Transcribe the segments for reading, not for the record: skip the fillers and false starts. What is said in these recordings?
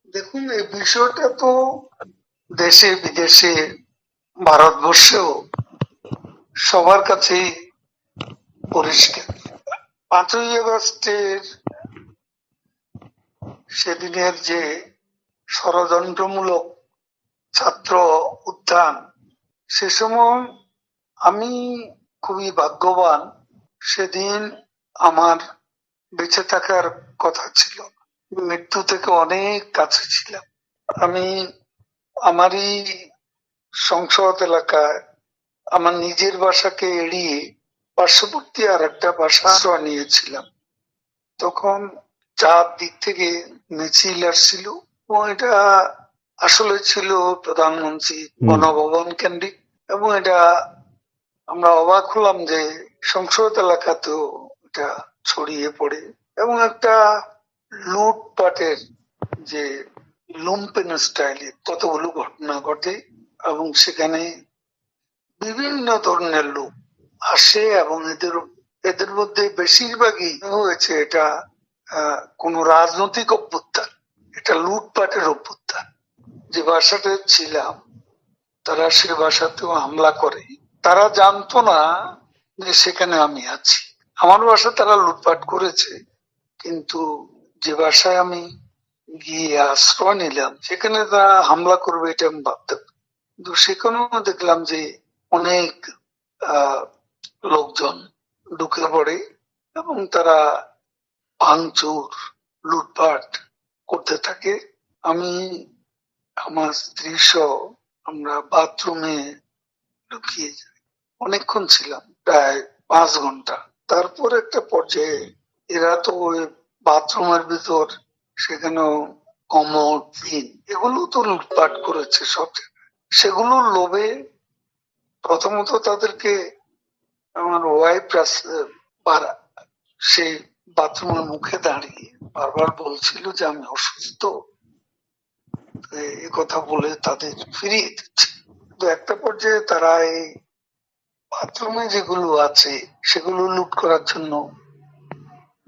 দেখুন, এই বিষয়টা তো দেশে বিদেশে ভারতবর্ষেও সবার কাছেই পরিষ্কার। 5ই আগস্টের সেদিনের যে ষড়যন্ত্রমূলক ছাত্র উত্থান, সে সময় আমি খুবই ভাগ্যবান। সেদিন আমার বেঁচে থাকার কথা ছিল, মৃত্যু থেকে অনেক কাছে ছিলাম। আমি আমারই সংসদ এলাকায় আমার নিজের বাসাকে এড়িয়ে পার্শ্ববর্তী আর একটা বাসা আশ্রয় নিয়েছিলাম। তখন চারদিক থেকে মিছিল আসছিল এবং এটা আসলে ছিল প্রধানমন্ত্রী গণভবন কেন্দ্রিক, এবং এটা আমরা অবাক হলাম যে সংসদ এলাকাতেও এটা ছড়িয়ে পড়ে এবং একটা লুটপাটের যে লুম্পেন স্টাইলে কতগুলো ঘটনা ঘটে, এবং সেখানে বিভিন্ন ধরনের লোক আসে এবং এদের এদের মধ্যে বেশিরভাগই হয়েছে এটা কোন রাজনৈতিক অভ্যুত্থান, এটা লুটপাটের অভ্যুত্থান। যে বাসাতে ছিলাম তারা সে বাসাতেও হামলা করে। তারা জানতো না যে সেখানে আমি আছি। আমার বাসা তারা লুটপাট করেছে, কিন্তু যে বাসায় আমি গিয়ে আশ্রয় নিলাম সেখানে তারা হামলা করবে এটা আমি ভাবতে পারি। কিন্তু সেখানেও দেখলাম যে অনেক আহ লোকজন ঢুকে পড়ে এবং তারা ভাঙচুর লুটপাট করতে থাকে। আমি আমার স্ত্রী সহ আমরা বাথরুমে লুকিয়ে যাই। অনেকক্ষণ ছিলাম, প্রায় 5 ঘন্টা। তারপর একটা পর্যায়ে এরা তো ওই বাথরুমের ভিতর সেখানেও কমোড পিন এগুলো তো লুটপাট করেছে সব জায়গায়। সেগুলোর লোভে প্রথমত তাদেরকে আমার ওয়াইফ সেই বাথরুমের মুখে দাঁড়িয়ে বারবার বলছিল যে আমি অসুস্থ, এই কথা বলে তাদের ফিরিয়ে দিচ্ছে। তো একটা পর্যায়ে তারা এই বাথরুমে যেগুলো আছে সেগুলো লুট করার জন্য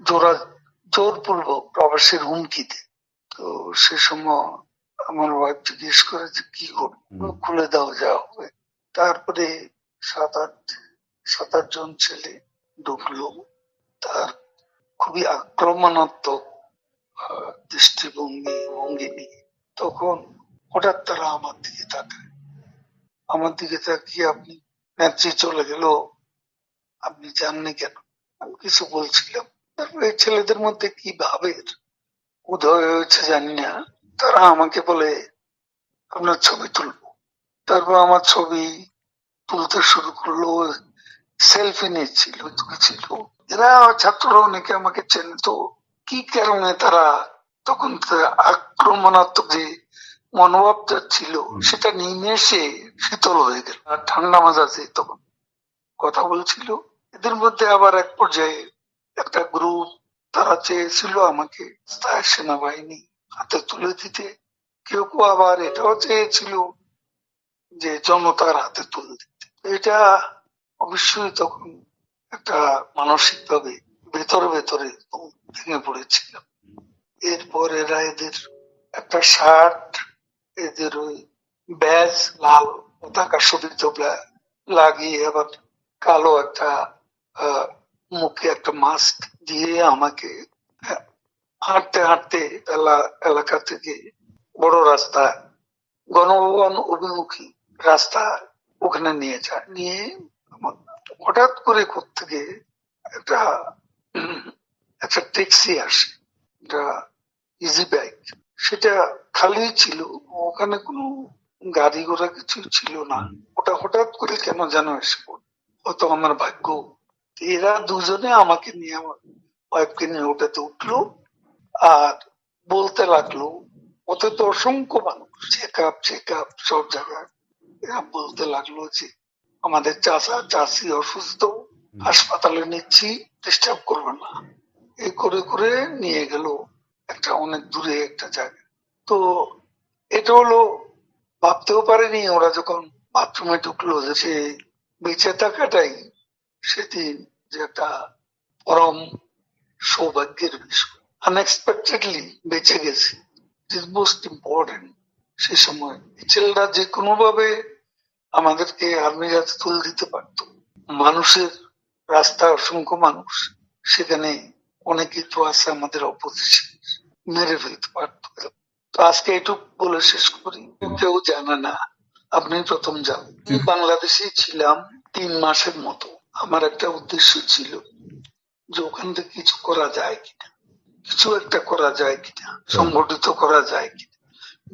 জোরা জোরপূর্বক প্রবেশের হুমকি দেয়। তো সে সময় আমার ওয়াইফ জিজ্ঞেস করে যে কি করবো, খুলে দাও যা হবে। তারপরে সাত আট সাত আট জন ছেলে ঢুকলো, তার খুবই আক্রমণাত্মক দৃষ্টিভঙ্গি ভঙ্গি নিয়ে। তখন হঠাৎ তারা আমার দিকে তাকিয়ে আপনি নেত্রী চলে গেল, আপনি জাননি কেন? আমি কিছু বলছিলাম। তারপর এই ছেলেদের মধ্যে কি ভাবের উদয় হয়েছে জানি না, তারা আমাকে বলে আপনার ছবি তুলবো। তারপর আমার ছবি তুলতে শুরু করলো, সেলফি নিচ্ছিল, তুলছিল। এরা ছাত্ররা অনেকে আমাকে চেনে, তো কি কারণে তারা তখন আক্রমণাত্মক যে মনোভাবটা ছিল সেটা নিমেষে শীতল হয়ে গেল, আর ঠান্ডা মেজাজে তখন কথা বলছিল। এদের মধ্যে আবার এক পর্যায়ে একটা গ্রুপ তারা চেয়েছিল আমাকে সেনাবাহিনী হাতে তুলে দিতে। কেউ কেউ আবার এটাও চেয়েছিল যে জনতার হাতে তুলে দিতে। এটা অবশ্যই তখন একটা মানসিক ভাবে ভেতরে ভেতরে ভেঙে পড়েছিলাম। এরপর এরা এদের একটা শার্ট, এদের ওই ব্যাজ লাল পতাকা শোভিত লাগিয়ে আবার কালো একটা মুখে একটা মাস্ক দিয়ে আমাকে হাঁটতে হাঁটতে এলাকা থেকে বড় রাস্তা গণভবন অভিমুখী রাস্তা ওখানে নিয়ে যায়। নিয়ে হঠাৎ করে কোত্থেকে একটা একটা ট্যাক্সি আসে, একটা ইজি বাইক। সেটা খালি ছিল, ওখানে কোনো গাড়ি ঘোড়া কিছু ছিল না। ওটা হঠাৎ করে কেন যেন এসে পড়ল, হয়তো আমার ভাগ্য। এরা দুজনে আমাকে নিয়ে আমার ওয়াইফকে নিয়ে ওটাতে উঠলো আর বলতে লাগলো, ওতে তো অসংখ্য মানুষ, চেক আপ সব জায়গায়। এরা বলতে লাগলো যে আমাদের চাচা চাচি অসুস্থ, হাসপাতালে নিচ্ছি, ডিস্টার্ব করবে না। এই করে করে নিয়ে গেল একটা অনেক দূরে একটা জায়গা। তো এটা হলো, ভাবতেও পারেনি ওরা যখন বাথরুমে ঢুকলো যে সে বেঁচে থাকাটাই সেদিন যে একটা পরম সৌভাগ্যের বিষয়। আনএক্সপেক্টেডলি বেঁচে গেছি, ইজ মোস্ট ইম্পর্টেন্ট। সে সময় ছেলেরা যে কোনো ভাবে আমাদেরকে আর্মির হাতে তুলে দিতে পারতো। মানুষের রাস্তায় অসংখ্য মানুষ, সেখানে অনেকে তো আছে আমাদের অপোজিশন, মেরে ফেলতে পারতো। তো আজকে এটুকু বলে শেষ করি। কেউ জানে না, আপনি প্রথম যাবেন। বাংলাদেশে ছিলাম 3 মাসের মতো। আমার একটা উদ্দেশ্য ছিল যে ওখান থেকে কিছু করা যায় কিনা, কিছু একটা করা যায় কিনা, সংগঠিত করা যায় কিনা।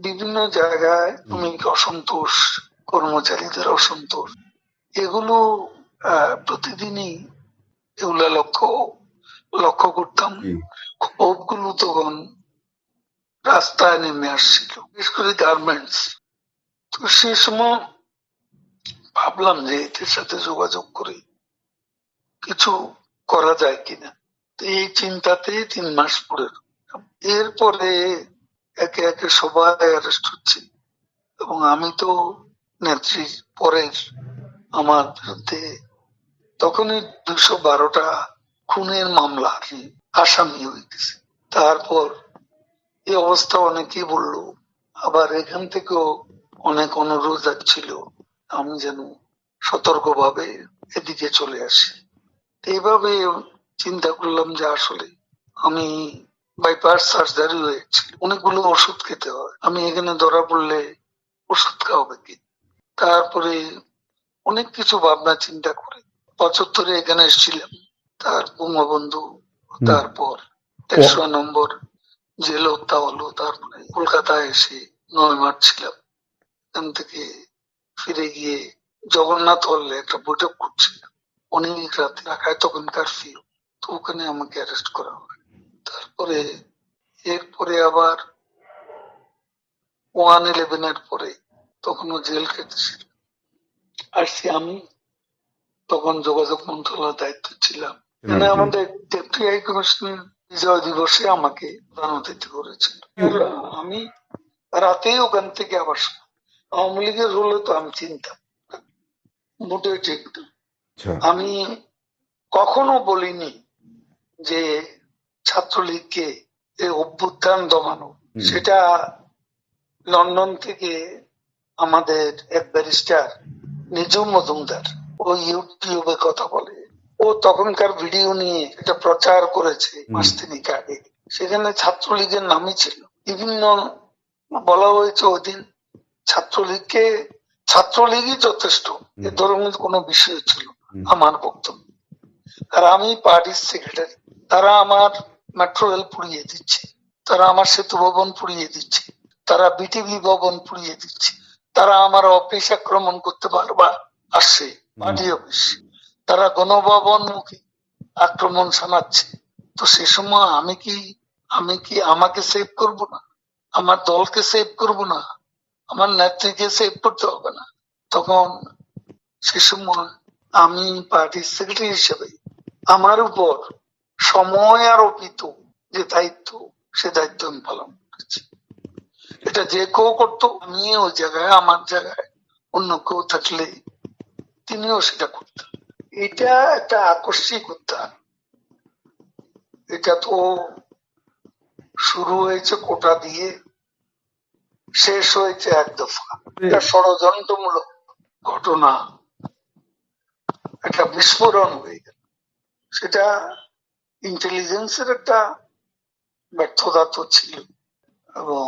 বিভিন্ন জায়গায় তুমি অসন্তোষ, কর্মচারীদের অসন্তোষ, এগুলো প্রতিদিনই এগুলা লক্ষ্য করতাম। ক্ষোভগুলো তখন রাস্তায় নেমে আসছিল, বিশেষ করে গার্মেন্টস। তো সে সময় ভাবলাম যে এদের সাথে যোগাযোগ করে কিছু করা যায় কিনা। তো এই চিন্তাতে 3 মাস পরে এরপরে একে একে সবাই অ্যারেস্ট হচ্ছে, এবং আমি তো নেত্রীর পরের আমার বিরুদ্ধে তখনই 212টা খুনের মামলার আসামি হয়ে গেছে। তারপর এই অবস্থা অনেকেই বললো, আবার এখান থেকেও অনেক অনুরোধ ছিল আমি যেন সতর্কভাবে এদিকে চলে আসি। এইভাবে চিন্তা করলাম যে আসলে আমি বাইপাস সার্জারি হয়েছে, অনেকগুলো ওষুধ খেতে হয়, আমি এখানে ধরা পড়লে ওষুধ খাওয়াবে কি। তারপরে অনেক কিছু ভাবনা চিন্তা করে 75-এ এখানে এসেছিলাম, তার বঙ্গবন্ধু, তারপর 100 নম্বর জেল হত্যা হলো, তারপরে কলকাতায় এসে 9 মার্চ ছিলাম। এখান থেকে ফিরে গিয়ে জগন্নাথ হলে একটা বৈঠক করছিলাম অনেক রাতে, ঢাকায় তখন কারফিউ। তো ওখানে আমাকে অ্যারেস্ট করা হয়। তারপরে এরপরে আবার 1/11 পরে তখনও জেল খেটেছিল, আসছি আমি, তখন যোগাযোগ মন্ত্রণালয়ের দায়িত্ব ছিলাম। মানে আমাদের ডেপুটি হাই কমিশনার বিজয় দিবসে আমাকে প্রধান অতিথি করেছিল। আমি রাতে ওখান থেকে আবার আওয়ামী লীগের হলে তো আমি চিন্তাম মোটেও ঠিক না। আমি কখনো বলিনি যে ছাত্রলীগকে এই অভ্যুত্থান দমানো, সেটা লন্ডন থেকে আমাদের এক ব্যারিস্টার নিজুম মজুমদার ও ইউটিউবে কথা বলে, ও তখনকার ভিডিও নিয়ে এটা প্রচার করেছে মাস তিনেক আগে। সেখানে ছাত্রলীগের নামই ছিল, বিভিন্ন বলা হয়েছে ওই দিন ছাত্রলীগই যথেষ্ট, এ ধরনের কোনো বিষয় ছিল আমার বক্তব্য। আর আমি পার্টির সেক্রেটারি, তারা আমার মেট্রো রেল পুড়িয়ে দিচ্ছে, তারা আমার সেতু ভবন পুড়িয়ে দিচ্ছে, তারা বিটিভি ভবন পুড়িয়ে দিচ্ছে, তারা আমার অফিস আক্রমণ করতে পারবা আসছে, পার্টি অফিস, তারা গণভবন মুখী আক্রমণ শানাচ্ছে। তো সে সময় আমি কি আমাকে সেভ করব না, আমার দলকে সেভ করব না, আমার নেত্রীকে সেভ করতে হবে না? তখন সে সময় আমি পার্টির সেক্রেটারি হিসেবে আমার উপর সময় আরোপিত যে দায়িত্ব, সে দায়িত্ব আমি পালন করেছি। এটা যে কেউ করতো, আমি ওই জায়গায়, আমার জায়গায় অন্য কেউ থাকলে তিনিও সেটা করতেন। এটা একটা আকস্মিক উত্থান। এটা তো শুরু হয়েছে কোটা দিয়ে, শেষ হয়েছে এক দফা। এটা ষড়যন্ত্রমূলক ঘটনা, একটা বিস্ফোরণ হয়ে গেল। সেটা ইন্টেলিজেন্সের একটা ব্যর্থতা তো ছিল, এবং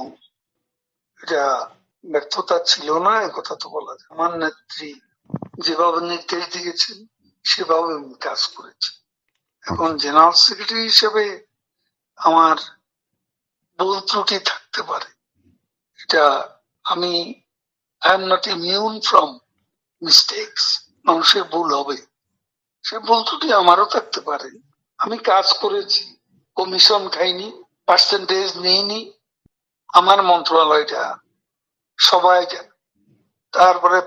এটা ব্যর্থতা ছিল না এ কথা তো বলা যায়। আমার নেত্রী যেভাবে নির্দেশ দিয়েছেন সেভাবে আমি কাজ করেছি। এখন জেনারেল সেক্রেটারি হিসেবে আমার ভুল ত্রুটি থাকতে পারে, এটা আমি I am not immune from mistakes. মানুষের ভুল হবে, সে ভুল ত্রুটি আমারও থাকতে পারে। আমি কাজ করেছি, কমিশন খাইনি, পার্সেন্টেজ নিইনি, আমার মন্ত্রণালয়টা সবাই জানে। তারপরে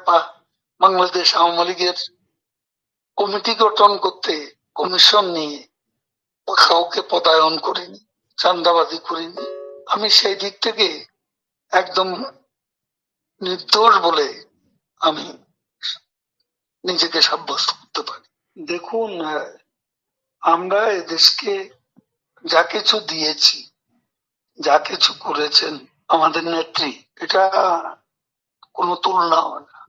বাংলাদেশ আওয়ামী লীগের কমিটি গঠন করতে কমিশন নিয়ে কাউকে পদায়ন করিনি, চাঁদাবাজি করিনি। আমি সেই দিক থেকে একদম নির্দোষ বলে আমি নিজেকে সাব্যস্ত করতে পারি। দেখুন, আমরা এদেশকে যা কিছু দিয়েছি, যা কিছু করেছেন আমাদের নেত্রী, এটা কোনো তুলনা হবে না।